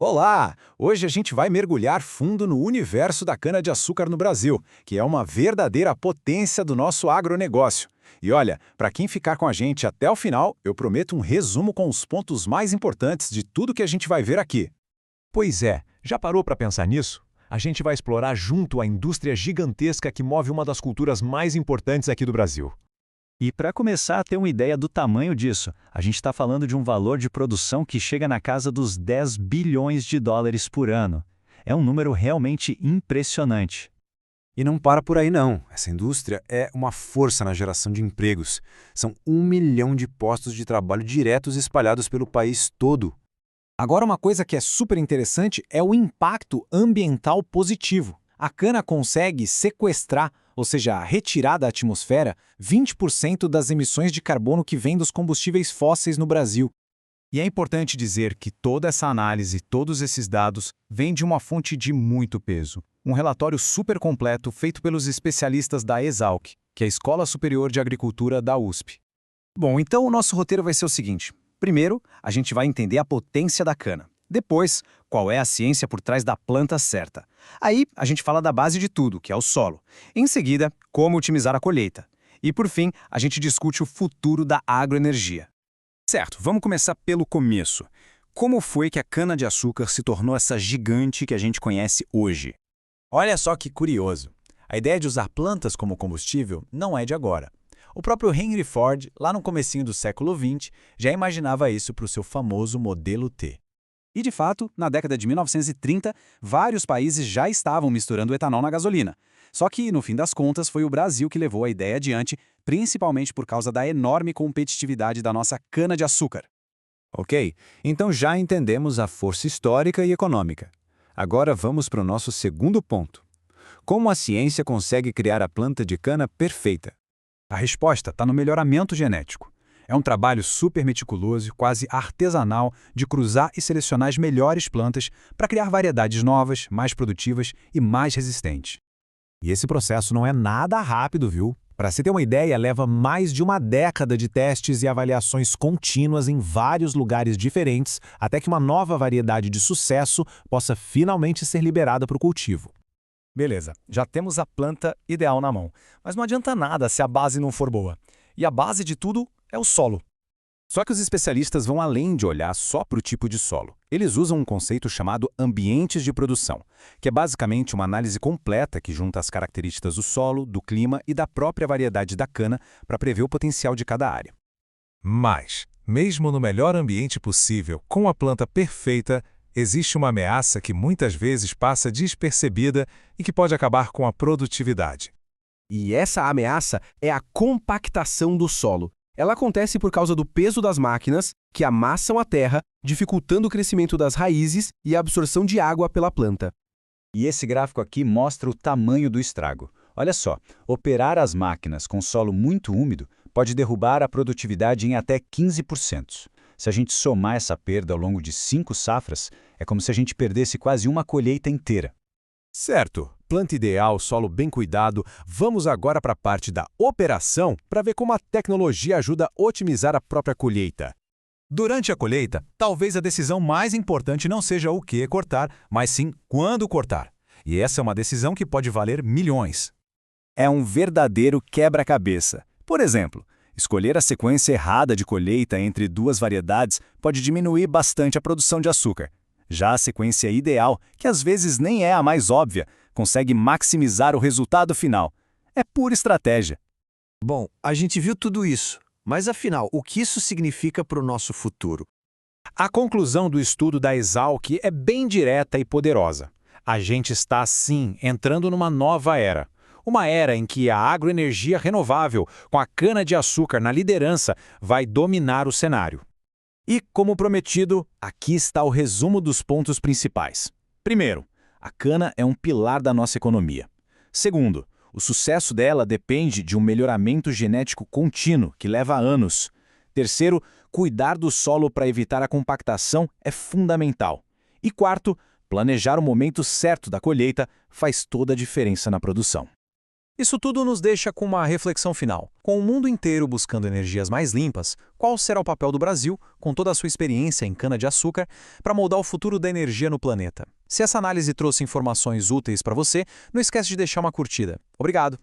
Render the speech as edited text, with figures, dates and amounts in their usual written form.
Olá! Hoje a gente vai mergulhar fundo no universo da cana-de-açúcar no Brasil, que é uma verdadeira potência do nosso agronegócio. E olha, para quem ficar com a gente até o final, eu prometo um resumo com os pontos mais importantes de tudo que a gente vai ver aqui. Pois é, já parou para pensar nisso? A gente vai explorar junto a indústria gigantesca que move uma das culturas mais importantes aqui do Brasil. E para começar a ter uma ideia do tamanho disso, a gente está falando de um valor de produção que chega na casa dos 10 bilhões de dólares por ano. É um número realmente impressionante. E não para por aí não. Essa indústria é uma força na geração de empregos. São 1 milhão de postos de trabalho diretos espalhados pelo país todo. Agora, uma coisa que é super interessante é o impacto ambiental positivo. A cana consegue sequestrar, ou seja, retirar da atmosfera, 20% das emissões de carbono que vêm dos combustíveis fósseis no Brasil. E é importante dizer que toda essa análise, todos esses dados, vêm de uma fonte de muito peso. Um relatório super completo feito pelos especialistas da Exalc, que é a Escola Superior de Agricultura da USP. Bom, então o nosso roteiro vai ser o seguinte. Primeiro, a gente vai entender a potência da cana. Depois, qual é a ciência por trás da planta certa. Aí, a gente fala da base de tudo, que é o solo. Em seguida, como otimizar a colheita. E, por fim, a gente discute o futuro da agroenergia. Certo, vamos começar pelo começo. Como foi que a cana-de-açúcar se tornou essa gigante que a gente conhece hoje? Olha só que curioso. A ideia de usar plantas como combustível não é de agora. O próprio Henry Ford, lá no comecinho do século XX, já imaginava isso para o seu famoso modelo T. E, de fato, na década de 1930, vários países já estavam misturando etanol na gasolina. Só que, no fim das contas, foi o Brasil que levou a ideia adiante, principalmente por causa da enorme competitividade da nossa cana-de-açúcar. Ok, então já entendemos a força histórica e econômica. Agora vamos para o nosso segundo ponto. Como a ciência consegue criar a planta de cana perfeita? A resposta está no melhoramento genético. É um trabalho super meticuloso, quase artesanal, de cruzar e selecionar as melhores plantas para criar variedades novas, mais produtivas e mais resistentes. E esse processo não é nada rápido, viu? Para se ter uma ideia, leva mais de uma década de testes e avaliações contínuas em vários lugares diferentes, até que uma nova variedade de sucesso possa finalmente ser liberada para o cultivo. Beleza, já temos a planta ideal na mão, mas não adianta nada se a base não for boa. E a base de tudo é o solo. Só que os especialistas vão além de olhar só para o tipo de solo. Eles usam um conceito chamado ambientes de produção, que é basicamente uma análise completa que junta as características do solo, do clima e da própria variedade da cana para prever o potencial de cada área. Mas, mesmo no melhor ambiente possível, com a planta perfeita, existe uma ameaça que muitas vezes passa despercebida e que pode acabar com a produtividade. E essa ameaça é a compactação do solo. Ela acontece por causa do peso das máquinas, que amassam a terra, dificultando o crescimento das raízes e a absorção de água pela planta. E esse gráfico aqui mostra o tamanho do estrago. Olha só, operar as máquinas com solo muito úmido pode derrubar a produtividade em até 15%. Se a gente somar essa perda ao longo de 5 safras, é como se a gente perdesse quase uma colheita inteira. Certo, planta ideal, solo bem cuidado. Vamos agora para a parte da operação para ver como a tecnologia ajuda a otimizar a própria colheita. Durante a colheita, talvez a decisão mais importante não seja o que cortar, mas sim quando cortar. E essa é uma decisão que pode valer milhões. É um verdadeiro quebra-cabeça. Por exemplo, escolher a sequência errada de colheita entre duas variedades pode diminuir bastante a produção de açúcar. Já a sequência ideal, que às vezes nem é a mais óbvia, consegue maximizar o resultado final. É pura estratégia. Bom, a gente viu tudo isso, mas afinal, o que isso significa para o nosso futuro? A conclusão do estudo da Exalc é bem direta e poderosa. A gente está, sim, entrando numa nova era. Uma era em que a agroenergia renovável, com a cana-de-açúcar na liderança, vai dominar o cenário. E, como prometido, aqui está o resumo dos pontos principais. Primeiro, a cana é um pilar da nossa economia. Segundo, o sucesso dela depende de um melhoramento genético contínuo, que leva anos. Terceiro, cuidar do solo para evitar a compactação é fundamental. E quarto, planejar o momento certo da colheita faz toda a diferença na produção. Isso tudo nos deixa com uma reflexão final. Com o mundo inteiro buscando energias mais limpas, qual será o papel do Brasil, com toda a sua experiência em cana-de-açúcar, para moldar o futuro da energia no planeta? Se essa análise trouxe informações úteis para você, não esquece de deixar uma curtida. Obrigado!